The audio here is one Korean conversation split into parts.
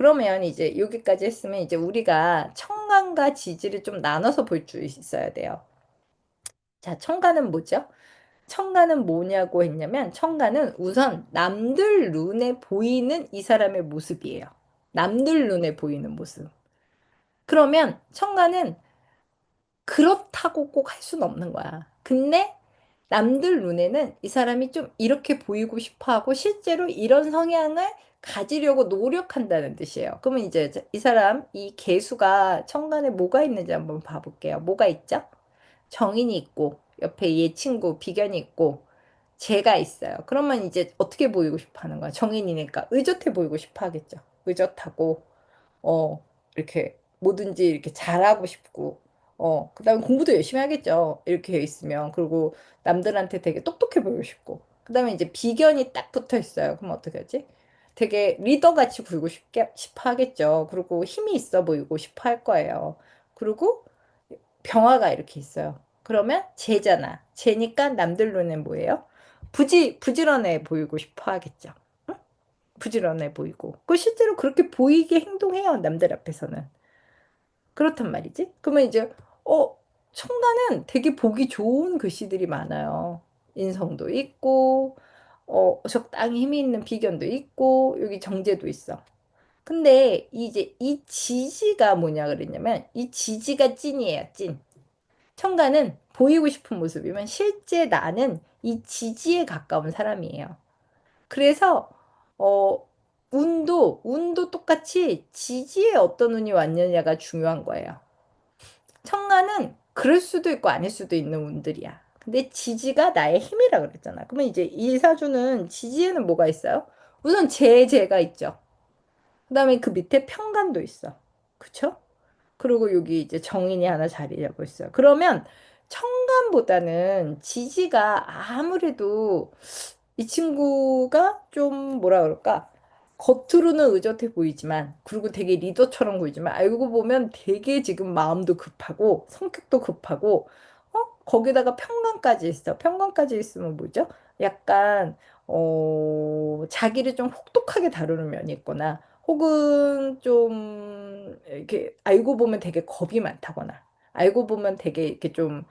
그러면 이제 여기까지 했으면 이제 우리가 청간과 지지를 좀 나눠서 볼 수 있어야 돼요. 자, 청간은 뭐죠? 청간은 뭐냐고 했냐면 청간은 우선 남들 눈에 보이는 이 사람의 모습이에요. 남들 눈에 보이는 모습. 그러면 청간은 그렇다고 꼭 할 수는 없는 거야. 근데 남들 눈에는 이 사람이 좀 이렇게 보이고 싶어 하고 실제로 이런 성향을 가지려고 노력한다는 뜻이에요. 그러면 이제 이 사람, 이 개수가 청간에 뭐가 있는지 한번 봐볼게요. 뭐가 있죠? 정인이 있고, 옆에 얘 친구 비견이 있고, 제가 있어요. 그러면 이제 어떻게 보이고 싶어 하는 거야? 정인이니까 의젓해 보이고 싶어 하겠죠. 의젓하고, 이렇게 뭐든지 이렇게 잘하고 싶고, 그다음에 공부도 열심히 하겠죠. 이렇게 있으면. 그리고 남들한테 되게 똑똑해 보이고 싶고. 그다음에 이제 비견이 딱 붙어 있어요. 그럼 어떻게 하지? 되게 리더같이 굴고 싶어 하겠죠. 그리고 힘이 있어 보이고 싶어 할 거예요. 그리고 병화가 이렇게 있어요. 그러면 쟤잖아. 쟤니까 남들 눈엔 뭐예요? 부지런해 보이고 싶어 하겠죠. 응? 부지런해 보이고. 그 실제로 그렇게 보이게 행동해요. 남들 앞에서는. 그렇단 말이지. 그러면 이제 청가는 되게 보기 좋은 글씨들이 많아요. 인성도 있고 적당히 힘이 있는 비견도 있고 여기 정제도 있어. 근데 이제 이 지지가 뭐냐 그랬냐면 이 지지가 찐이에요. 찐. 청가는 보이고 싶은 모습이면 실제 나는 이 지지에 가까운 사람이에요. 그래서 어 운도 똑같이 지지에 어떤 운이 왔느냐가 중요한 거예요. 청가는 그럴 수도 있고 아닐 수도 있는 운들이야. 근데 지지가 나의 힘이라 그랬잖아. 그러면 이제 이 사주는 지지에는 뭐가 있어요? 우선 제가 있죠. 그다음에 그 밑에 평간도 있어. 그쵸? 그리고 여기 이제 정인이 하나 자리 잡고 있어요. 그러면 청간보다는 지지가 아무래도 이 친구가 좀 뭐라 그럴까? 겉으로는 의젓해 보이지만, 그리고 되게 리더처럼 보이지만, 알고 보면 되게 지금 마음도 급하고, 성격도 급하고, 거기다가 평강까지 있어. 평강까지 있으면 뭐죠? 약간, 자기를 좀 혹독하게 다루는 면이 있거나, 혹은 좀, 이렇게 알고 보면 되게 겁이 많다거나, 알고 보면 되게 이렇게 좀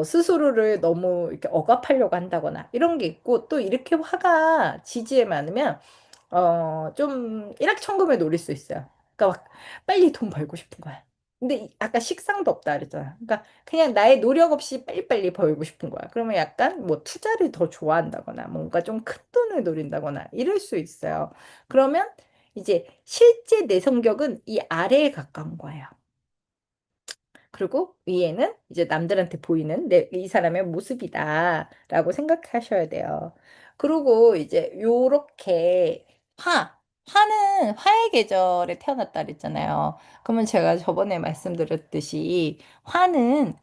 스스로를 너무 이렇게 억압하려고 한다거나 이런 게 있고 또 이렇게 화가 지지에 많으면 좀 일확천금에 노릴 수 있어요. 그러니까 막 빨리 돈 벌고 싶은 거야. 근데 아까 식상도 없다 그랬잖아. 그러니까 그냥 나의 노력 없이 빨리빨리 벌고 싶은 거야. 그러면 약간 뭐 투자를 더 좋아한다거나 뭔가 좀 큰 돈을 노린다거나 이럴 수 있어요. 그러면 이제 실제 내 성격은 이 아래에 가까운 거예요. 그리고 위에는 이제 남들한테 보이는 이 사람의 모습이다라고 생각하셔야 돼요. 그리고 이제 요렇게 화는 화의 계절에 태어났다 그랬잖아요. 그러면 제가 저번에 말씀드렸듯이 화는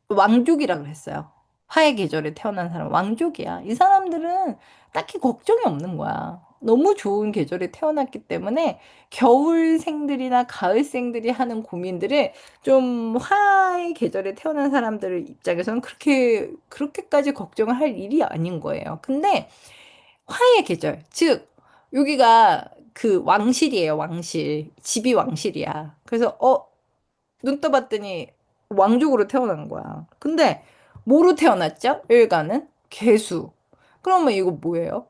왕족이라 그랬어요. 화의 계절에 태어난 사람 왕족이야. 이 사람들은 딱히 걱정이 없는 거야. 너무 좋은 계절에 태어났기 때문에 겨울생들이나 가을생들이 하는 고민들을 좀 화의 계절에 태어난 사람들 입장에서는 그렇게까지 걱정을 할 일이 아닌 거예요. 근데 화의 계절, 즉, 여기가 그 왕실이에요, 왕실. 집이 왕실이야. 그래서, 눈 떠봤더니 왕족으로 태어난 거야. 근데 뭐로 태어났죠? 일가는 개수. 그러면 이거 뭐예요?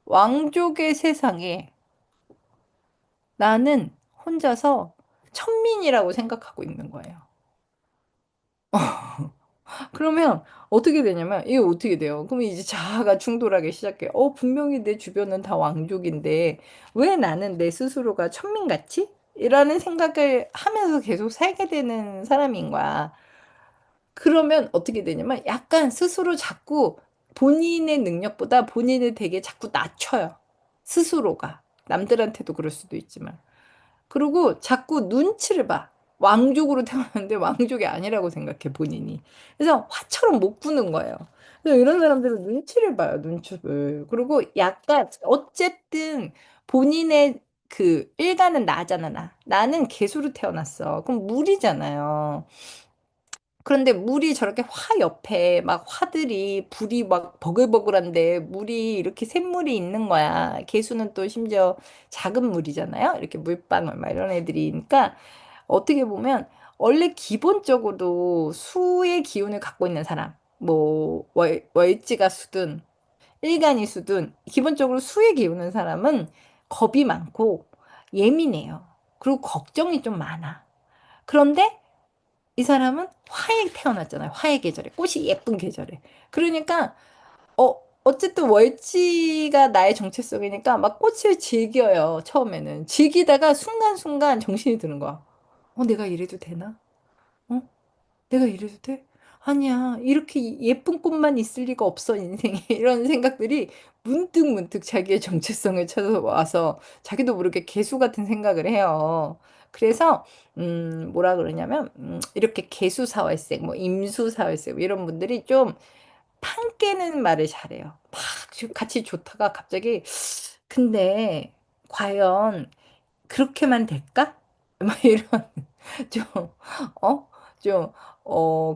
왕족의 세상에 나는 혼자서 천민이라고 생각하고 있는 거예요. 그러면 어떻게 되냐면 이게 어떻게 돼요? 그러면 이제 자아가 충돌하기 시작해요. 분명히 내 주변은 다 왕족인데 왜 나는 내 스스로가 천민같이? 이라는 생각을 하면서 계속 살게 되는 사람인 거야. 그러면 어떻게 되냐면 약간 스스로 자꾸 본인의 능력보다 본인을 되게 자꾸 낮춰요. 스스로가. 남들한테도 그럴 수도 있지만. 그리고 자꾸 눈치를 봐. 왕족으로 태어났는데 왕족이 아니라고 생각해, 본인이. 그래서 화처럼 못 구는 거예요. 그래서 이런 사람들은 눈치를 봐요, 눈치를. 그리고 약간, 어쨌든 본인의 그 일가는 나잖아, 나. 나는 개수로 태어났어. 그럼 물이잖아요. 그런데 물이 저렇게 화 옆에 막 화들이 불이 막 버글버글한데 물이 이렇게 샘물이 있는 거야. 개수는 또 심지어 작은 물이잖아요. 이렇게 물방울 막 이런 애들이니까 어떻게 보면 원래 기본적으로 수의 기운을 갖고 있는 사람, 뭐 월지가 수든 일간이 수든 기본적으로 수의 기운은 사람은 겁이 많고 예민해요. 그리고 걱정이 좀 많아. 그런데 이 사람은 화에 태어났잖아요. 화의 계절에. 꽃이 예쁜 계절에. 그러니까, 어쨌든 월지가 나의 정체성이니까 막 꽃을 즐겨요. 처음에는. 즐기다가 순간순간 정신이 드는 거야. 내가 이래도 되나? 어? 내가 이래도 돼? 아니야. 이렇게 예쁜 꽃만 있을 리가 없어, 인생에. 이런 생각들이 문득문득 자기의 정체성을 찾아와서 자기도 모르게 개수 같은 생각을 해요. 그래서, 뭐라 그러냐면, 이렇게 개수사활생, 뭐, 임수사활생, 뭐 이런 분들이 좀 판 깨는 말을 잘해요. 막 같이 좋다가 갑자기, 근데, 과연, 그렇게만 될까? 막 이런 좀, 어? 좀,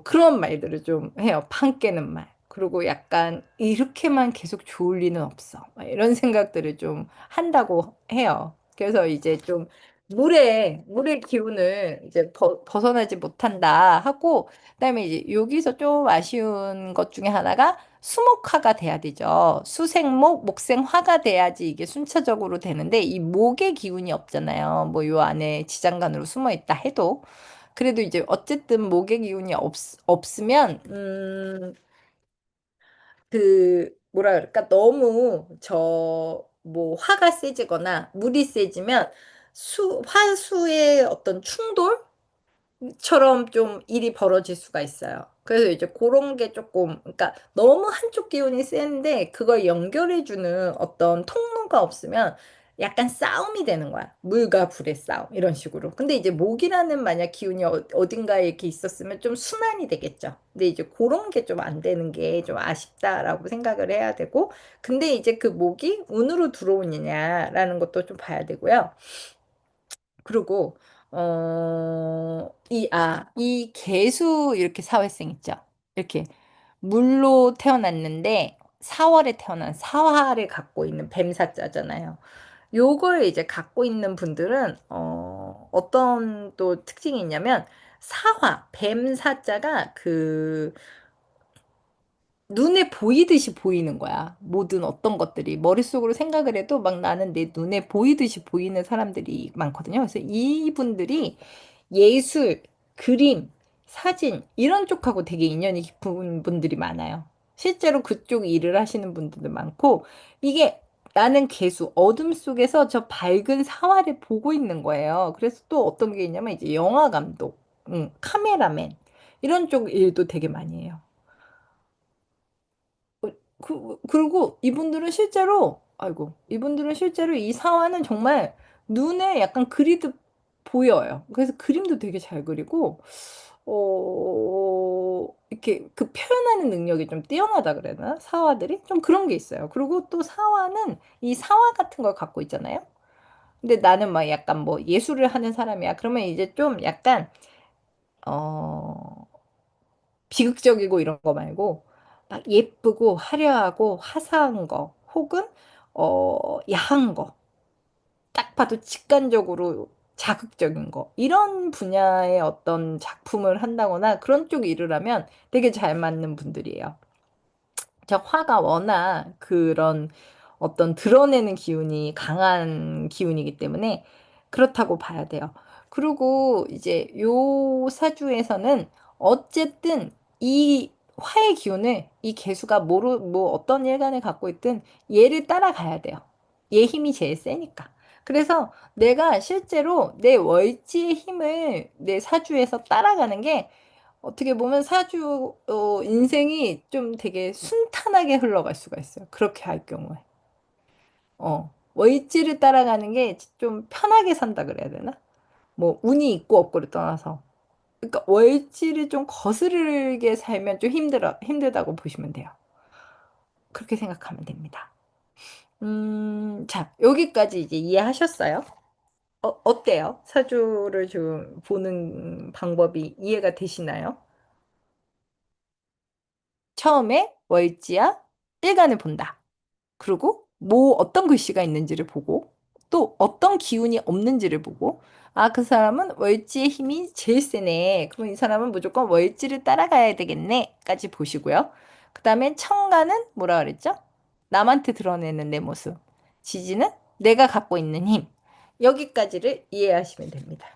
그런 말들을 좀 해요. 판 깨는 말. 그리고 약간 이렇게만 계속 좋을 리는 없어. 막 이런 생각들을 좀 한다고 해요. 그래서 이제 좀 물의 기운을 이제 벗어나지 못한다 하고, 그다음에 이제 여기서 좀 아쉬운 것 중에 하나가 수목화가 돼야 되죠. 수생목, 목생화가 돼야지 이게 순차적으로 되는데 이 목의 기운이 없잖아요. 뭐 요 안에 지장간으로 숨어 있다 해도 그래도 이제 어쨌든 목의 기운이 없으면 그 뭐라 그럴까 너무 저 뭐 화가 세지거나 물이 세지면 수 화수의 어떤 충돌 처럼 좀 일이 벌어질 수가 있어요. 그래서 이제 그런 게 조금, 그러니까 너무 한쪽 기운이 센데 그걸 연결해주는 어떤 통로가 없으면 약간 싸움이 되는 거야. 물과 불의 싸움, 이런 식으로. 근데 이제 목이라는 만약 기운이 어딘가에 이렇게 있었으면 좀 순환이 되겠죠. 근데 이제 그런 게 좀 안 되는 게 좀 아쉽다라고 생각을 해야 되고, 근데 이제 그 목이 운으로 들어오느냐라는 것도 좀 봐야 되고요. 그리고 이 개수 이렇게 사회성 있죠. 이렇게 물로 태어났는데 4월에 태어난 사화를 갖고 있는 뱀사자잖아요. 요걸 이제 갖고 있는 분들은 어떤 또 특징이 있냐면 사화, 뱀사자가 그 눈에 보이듯이 보이는 거야. 모든 어떤 것들이. 머릿속으로 생각을 해도 막 나는 내 눈에 보이듯이 보이는 사람들이 많거든요. 그래서 이분들이 예술, 그림, 사진, 이런 쪽하고 되게 인연이 깊은 분들이 많아요. 실제로 그쪽 일을 하시는 분들도 많고, 이게 나는 개수, 어둠 속에서 저 밝은 사화를 보고 있는 거예요. 그래서 또 어떤 게 있냐면 이제 영화 감독, 카메라맨, 이런 쪽 일도 되게 많이 해요. 그리고 이분들은 실제로, 아이고, 이분들은 실제로 이 사화는 정말 눈에 약간 그리듯 보여요. 그래서 그림도 되게 잘 그리고, 이렇게 그 표현하는 능력이 좀 뛰어나다 그래야 되나? 사화들이? 좀 그런 게 있어요. 그리고 또 사화는 이 사화 같은 걸 갖고 있잖아요. 근데 나는 막 약간 뭐 예술을 하는 사람이야. 그러면 이제 좀 약간, 어, 비극적이고 이런 거 말고 막 예쁘고 화려하고 화사한 거 혹은 야한 거 딱 봐도 직관적으로 자극적인 거 이런 분야의 어떤 작품을 한다거나 그런 쪽 일을 하면 되게 잘 맞는 분들이에요. 저 화가 워낙 그런 어떤 드러내는 기운이 강한 기운이기 때문에 그렇다고 봐야 돼요. 그리고 이제 요 사주에서는 어쨌든 이 화의 기운을 이 개수가 뭐 어떤 일간을 갖고 있든 얘를 따라가야 돼요. 얘 힘이 제일 세니까. 그래서 내가 실제로 내 월지의 힘을 내 사주에서 따라가는 게 어떻게 보면 사주 인생이 좀 되게 순탄하게 흘러갈 수가 있어요. 그렇게 할 경우에. 월지를 따라가는 게 좀 편하게 산다 그래야 되나? 뭐 운이 있고 없고를 떠나서. 그러니까 월지를 좀 거스르게 살면 좀 힘들다고 보시면 돼요. 그렇게 생각하면 됩니다. 자, 여기까지 이제 이해하셨어요? 어때요? 사주를 좀 보는 방법이 이해가 되시나요? 처음에 월지야 일간을 본다. 그리고 뭐 어떤 글씨가 있는지를 보고 또 어떤 기운이 없는지를 보고 아, 그 사람은 월지의 힘이 제일 세네. 그럼 이 사람은 무조건 월지를 따라가야 되겠네.까지 보시고요. 그 다음에 청가는 뭐라 그랬죠? 남한테 드러내는 내 모습. 지지는 내가 갖고 있는 힘. 여기까지를 이해하시면 됩니다.